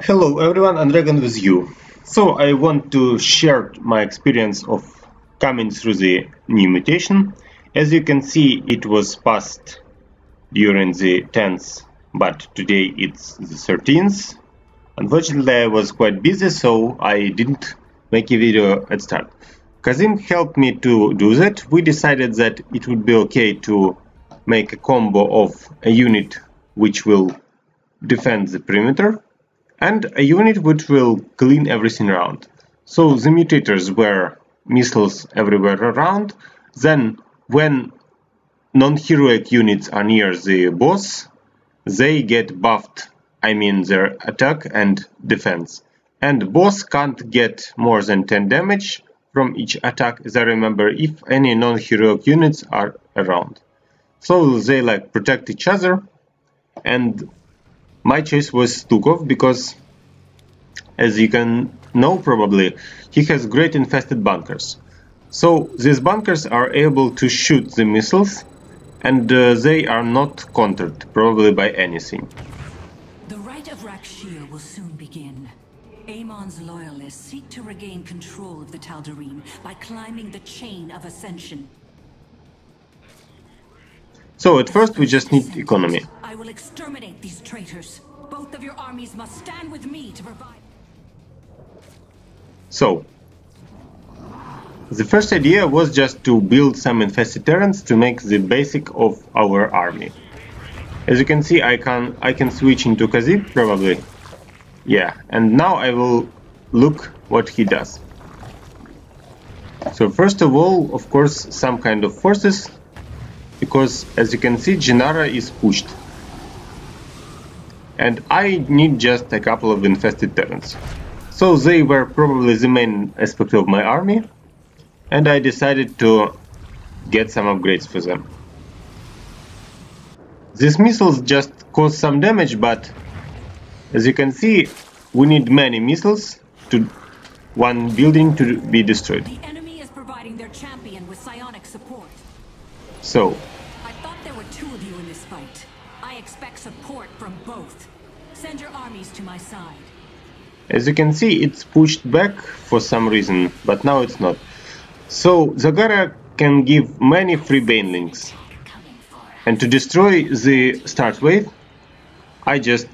Hello everyone, Andragon with you. So I want to share my experience of coming through the new mutation. As you can see, it was passed during the 10th, but today it's the 13th. Unfortunately, I was quite busy, so I didn't make a video at start. Kazim helped me to do that. We decided that it would be okay to make a combo of a unit which will defend the perimeter and a unit which will clean everything around. So the mutators were Missles everywhere around. Then when non-heroic units are near the boss, they get buffed, I mean their attack and defense. And boss can't get more than 10 damage from each attack, as I remember, if any non-heroic units are around. So they like protect each other, and my choice was Stukov because, as you can know probably, he has great infested bunkers. So these bunkers are able to shoot the missiles, and they are not countered probably by anything. The rite of Rakshir will soon begin. Amon's loyalists seek to regain control of the Tal'Darim by climbing the chain of ascension. So at first we just need economy. I will exterminate these traitors. Both of your armies must stand with me to provide. So the first idea was just to build some infested terrains to make the basic of our army. As you can see, I can switch into Kazim probably. Yeah, and now I will look what he does. So first of all, of course, some kind of forces, because as you can see, Jinara is pushed. And I need just a couple of infested terrains. So they were probably the main aspect of my army, and I decided to get some upgrades for them. These missiles just cause some damage, but as you can see, we need many missiles to one building to be destroyed. The enemy is providing their champion with psionic support. So I thought there were two of you in this fight. I expect support from both. Send your armies to my side. as you can see, it's pushed back for some reason, but now it's not. So Zagara can give many free banelings. And to destroy the start wave, I just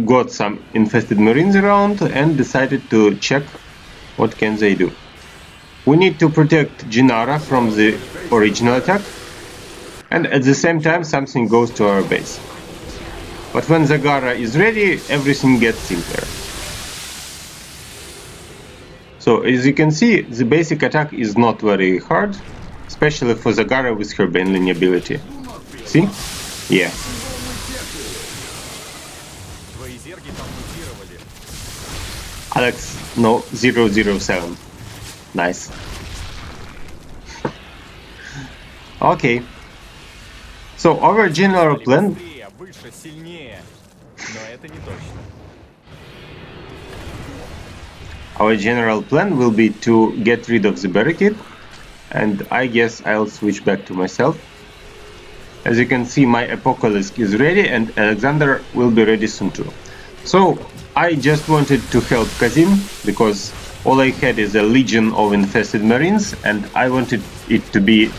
got some infested marines around and decided to check what can they do. We need to protect Jinara from the original attack, and at the same time something goes to our base. But when Zagara is ready, everything gets simpler. So as you can see, the basic attack is not very hard, especially for Zagara with her baneling ability. See? Yeah. Alex, no, 007. Nice. Okay. So our general plan... Our general plan will be to get rid of the barricade, and I guess I'll switch back to myself. As you can see, my Apocalypse is ready, and Alexander will be ready soon too. So I just wanted to help Kazim, because all I had is a legion of infested marines, and I wanted it to be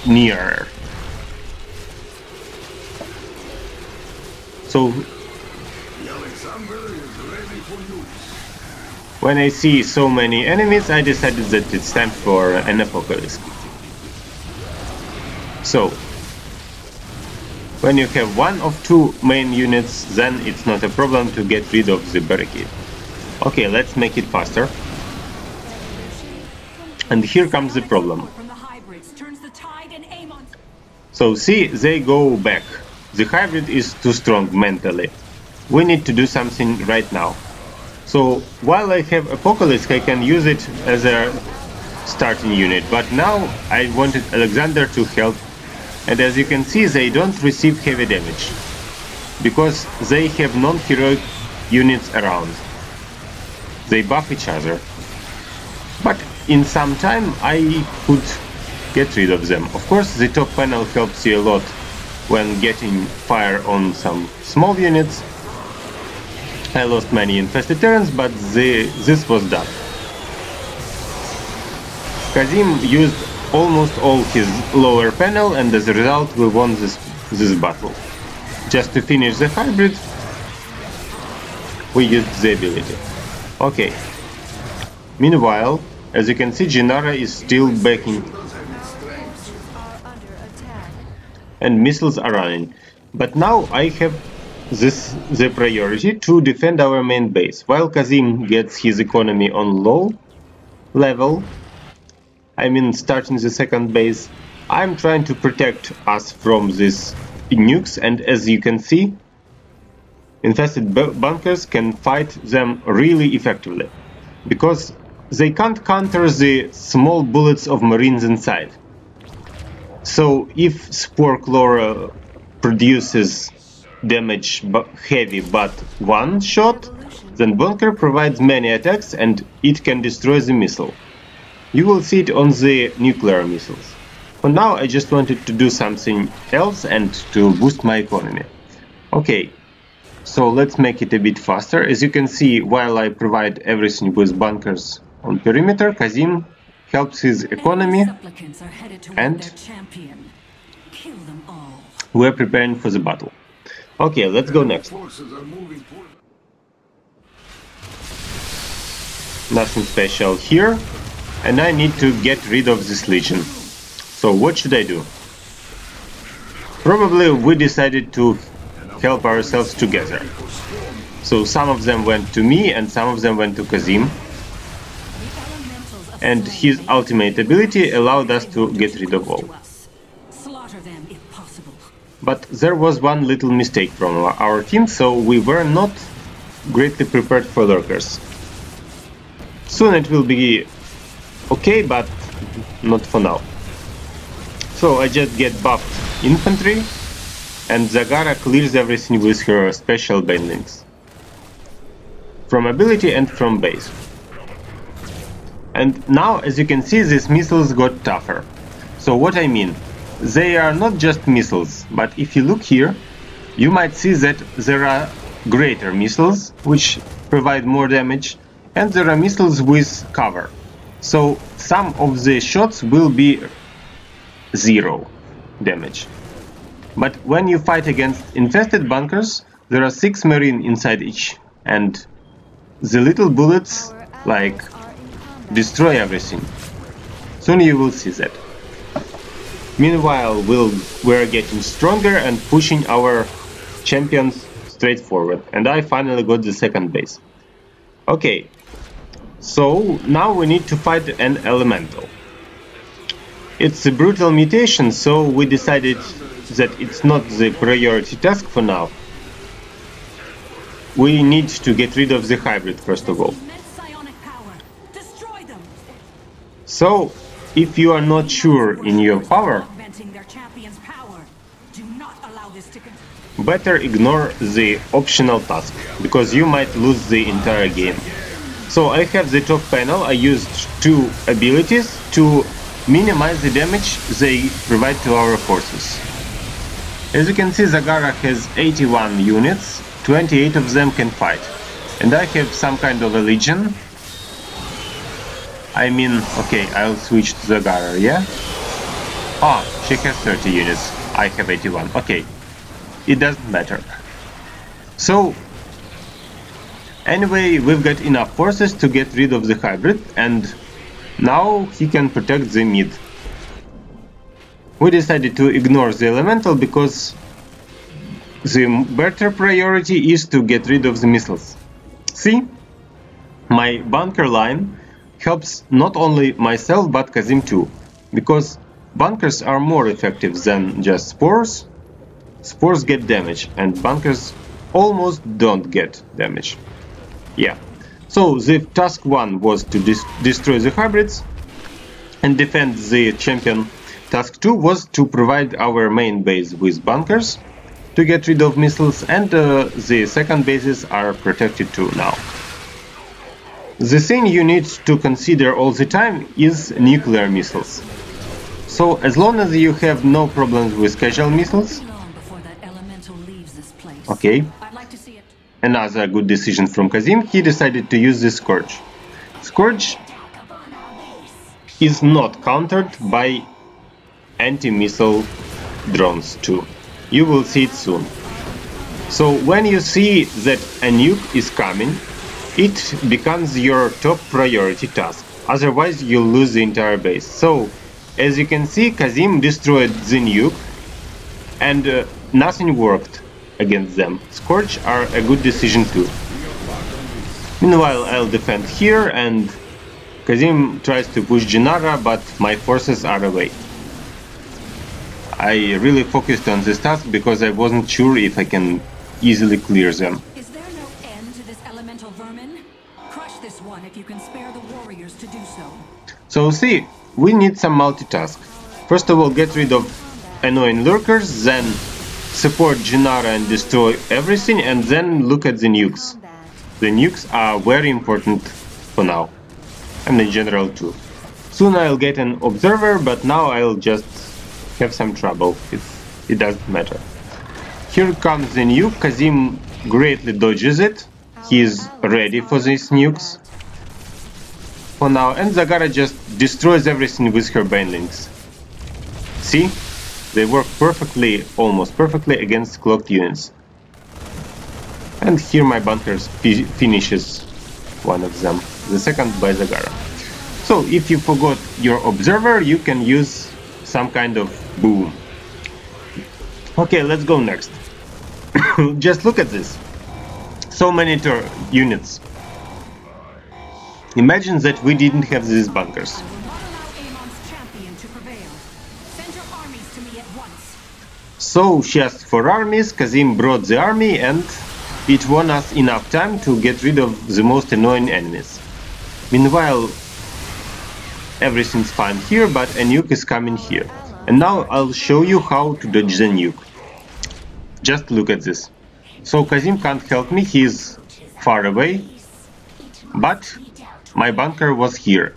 nearer. So when I see so many enemies, I decided that it's time for an Apocalypse. So when you have one of two main units, then it's not a problem to get rid of the barricade. Okay, let's make it faster. And here comes the problem. So see, they go back. The hybrid is too strong mentally. We need to do something right now. So while I have Apocalypse, I can use it as a starting unit. But now I wanted Alexander to help. And as you can see, they don't receive heavy damage, because they have non-heroic units around. They buff each other. But in some time I could get rid of them. Of course, the top panel helps you a lot when getting fire on some small units. I lost many infested turns, but this was done. Kazim used almost all his lower panel, and as a result we won this battle. Just to finish the hybrid, we used the ability. Okay. Meanwhile, as you can see, Zagara is still backing, and Missles are running. But now I have the priority to defend our main base. While Kazim gets his economy on low level, I mean starting the second base, I'm trying to protect us from these nukes, and as you can see, infested bunkers can fight them really effectively, because they can't counter the small bullets of marines inside. So if Spore Chlora produces damage heavy but one shot, then bunker provides many attacks and it can destroy the missile. You will see it on the nuclear missiles. For now I just wanted to do something else and to boost my economy. Okay, so let's make it a bit faster. As you can see, while I provide everything with bunkers on perimeter, Kazim helps his economy, and we're preparing for the battle. Okay, let's go next. Nothing special here, and I need to get rid of this legion. So what should I do? Probably we decided to help ourselves together. So some of them went to me and some of them went to Kazim. And his ultimate ability allowed us to get rid of all. But there was one little mistake from our team, so we were not greatly prepared for lurkers. Soon it will be okay, but not for now. So I just get buffed infantry, and Zagara clears everything with her special banelings. From ability and from base. And now, as you can see, these missiles got tougher. So what I mean, they are not just missiles, but if you look here, you might see that there are greater missiles, which provide more damage, and there are missiles with cover. So some of the shots will be 0 damage. But when you fight against infested bunkers, there are 6 marine inside each, and the little bullets, like, destroy everything. Soon you will see that. Meanwhile, we're getting stronger and pushing our champions straight forward, and I finally got the second base. Okay, so now we need to fight an elemental. It's a brutal mutation, so we decided that it's not the priority task for now. We need to get rid of the hybrid first of all. So, if you are not sure in your power, better ignore the optional task, because you might lose the entire game. So I have the top panel, I used 2 abilities to minimize the damage they provide to our forces. As you can see, Zagara has 81 units, 28 of them can fight. And I have some kind of a legion. I mean, okay, I'll switch to Zagara, yeah? Ah, she has 30 units, I have 81, okay. It doesn't matter. So, anyway, we've got enough forces to get rid of the hybrid, and now he can protect the mid. We decided to ignore the elemental because the better priority is to get rid of the missiles. See? My bunker line helps not only myself but Kazim too, because bunkers are more effective than just spores. Spores get damage and bunkers almost don't get damage. Yeah. So the task 1 was to destroy the hybrids and defend the champion. Task 2 was to provide our main base with bunkers to get rid of missiles, and the second bases are protected too now. The thing you need to consider all the time is nuclear missiles. So as long as you have no problems with casual missiles, okay, another good decision from Kazim, he decided to use the Scourge. Scourge is not countered by anti-missile drones too. You will see it soon. So when you see that a nuke is coming, it becomes your top priority task. Otherwise you'll lose the entire base. So as you can see, Kazim destroyed the nuke and nothing worked against them. Scourge are a good decision too. Meanwhile, I'll defend here and Kazim tries to push Jinara, but my forces are away. I really focused on this task because I wasn't sure if I can easily clear them. Is there no end to this elemental vermin? Crush this one if you can spare the warriors to do so. So see, we need some multitask. First of all, get rid of annoying lurkers, then support Jinara and destroy everything, and then look at the nukes. The nukes are very important for now, and in general too. Soon I'll get an observer, but now I'll just have some trouble. It doesn't matter. Here comes the nuke. Kazim greatly dodges it. He is ready for these nukes for now, and Zagara just destroys everything with her banelings. See? They work perfectly, almost perfectly, against clocked units. And here my bunkers finishes one of them, the second by Zagara. So if you forgot your observer, you can use some kind of boom. Okay, let's go next. Just look at this. So many units. Imagine that we didn't have these bunkers. So she asked for armies, Kazim brought the army, and it won us enough time to get rid of the most annoying enemies. Meanwhile, everything's fine here, but a nuke is coming here. And now I'll show you how to dodge the nuke. Just look at this. So Kazim can't help me, he's far away, but my bunker was here.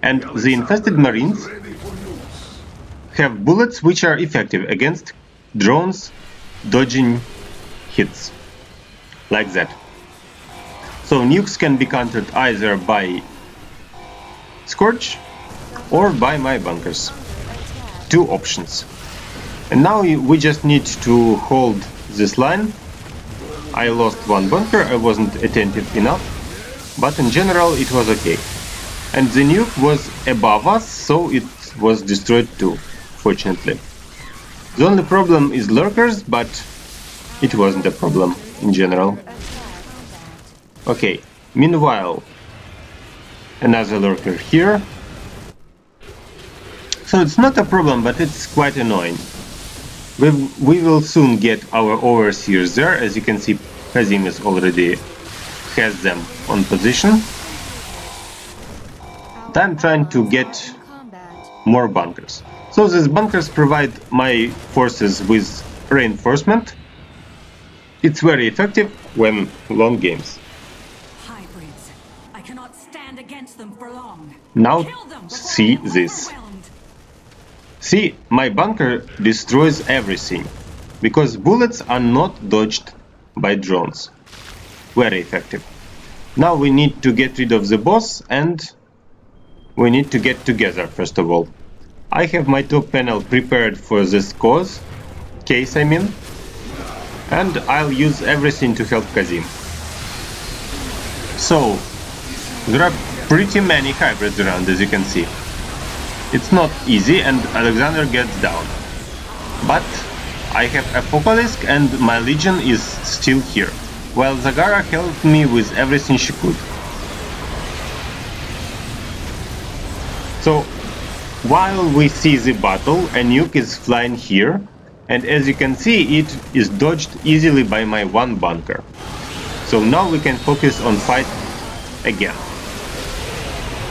And the infested marines have bullets which are effective against drones dodging hits. Like that. So nukes can be countered either by Scourge or by my bunkers. Two options. And now we just need to hold this line. I lost one bunker, I wasn't attentive enough, but in general it was okay. And the nuke was above us, so it was destroyed too, fortunately. The only problem is lurkers, but it wasn't a problem in general. Okay, meanwhile, another lurker here. So it's not a problem, but it's quite annoying. We will soon get our overseers there. As you can see, Kazim is already has them on position. I'm trying to get more bunkers. So these bunkers provide my forces with reinforcement. It's very effective when long games. Hybrids. I cannot stand against them for long. Now see this. See, my bunker destroys everything, because bullets are not dodged by drones. Very effective. Now we need to get rid of the boss, and we need to get together first of all. I have my top panel prepared for this case I mean, and I'll use everything to help Kazim. So, there are pretty many hybrids around, as you can see. It's not easy, and Alexander gets down. But I have a Focalisk and my Legion is still here, while Zagara helped me with everything she could. So, while we see the battle, a nuke is flying here, and as you can see, it is dodged easily by my one bunker. So now we can focus on fight again.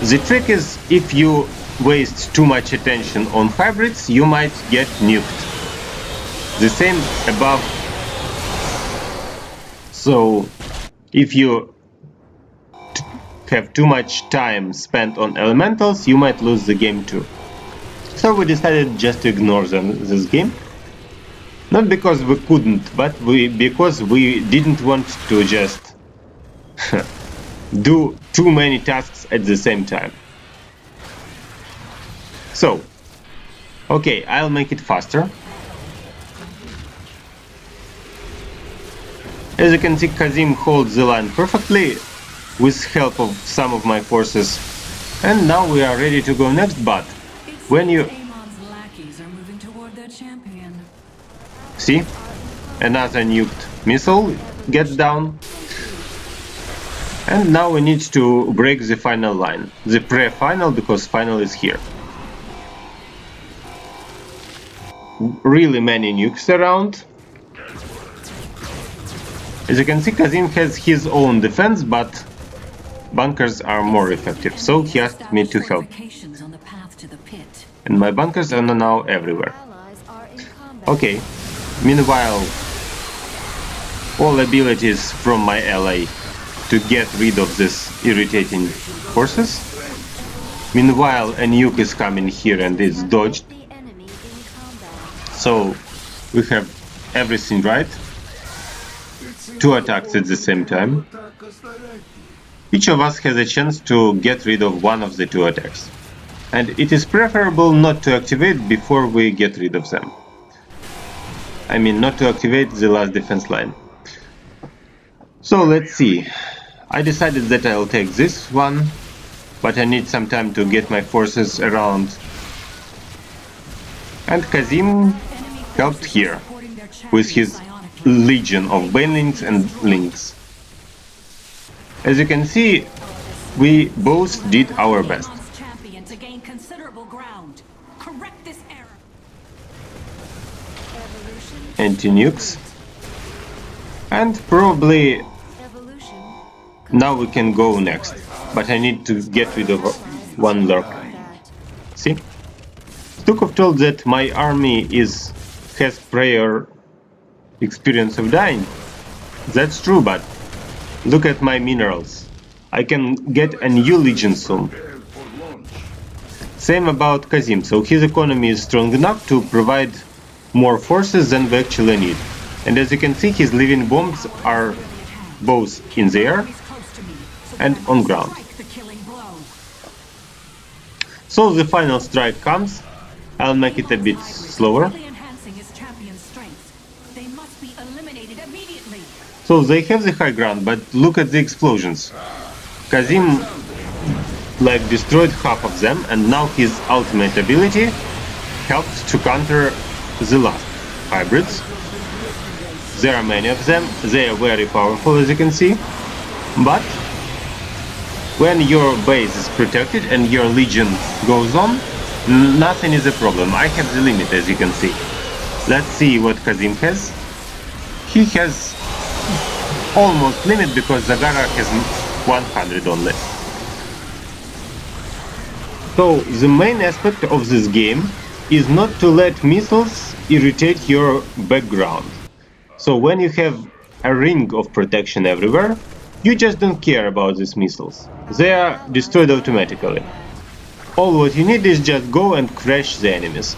The trick is, if you waste too much attention on hybrids, you might get nuked. The same above. So if you have too much time spent on elementals, you might lose the game too. So we decided just to ignore them this game. Not because we couldn't, but because we didn't want to just do too many tasks at the same time. So, okay, I'll make it faster. As you can see, Kazim holds the line perfectly with help of some of my forces. And now we are ready to go next, but when you... See? Another nuked missile gets down. And now we need to break the final line. The pre-final, because final is here. Really many nukes around. As you can see, Kazim has his own defense, but bunkers are more effective, so he asked me to help. And my bunkers are now everywhere. Okay, meanwhile, all abilities from my ally to get rid of this irritating forces. Meanwhile, a nuke is coming here and it's dodged. So we have everything right. 2 attacks at the same time. Each of us has a chance to get rid of one of the 2 attacks. And it is preferable not to activate before we get rid of them. I mean, not to activate the last defense line. So let's see. I decided that I'll take this one, but I need some time to get my forces around. And Kazim helped here with his legion of banelings and links. As you can see, we both did our best. Anti-nukes. And probably now we can go next, but I need to get rid of one lurk. See? Stukov told that my army has prior experience of dying. That's true, but look at my minerals. I can get a new legion soon. Same about Kazim, so his economy is strong enough to provide more forces than we actually need. And as you can see, his living bombs are both in the air and on ground. So the final strike comes. I'll make it a bit slower. So they have the high ground, but look at the explosions. Kazim destroyed half of them, and now his ultimate ability helped to counter the last hybrids. There are many of them, they are very powerful, as you can see, but when your base is protected and your legion goes on, nothing is a problem. I have the limit, as you can see. Let's see what Kazim has. He has almost limit because Zagara has 100 only. So the main aspect of this game is not to let missiles irritate your background. So when you have a ring of protection everywhere, you just don't care about these missiles. They are destroyed automatically. All what you need is just go and crash the enemies.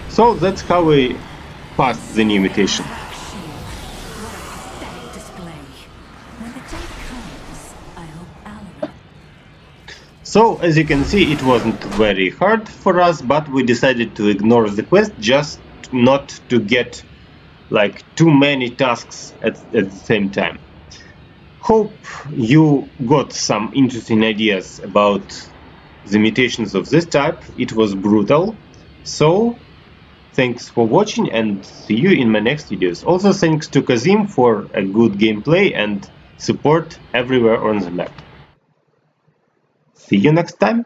So that's how we passed the new mutation. So, as you can see, it wasn't very hard for us, but we decided to ignore the quest just not to get too many tasks at the same time. Hope you got some interesting ideas about the mutations of this type. It was brutal. So, thanks for watching and see you in my next videos. Also, thanks to Kazim for a good gameplay and support everywhere on the map. See you next time!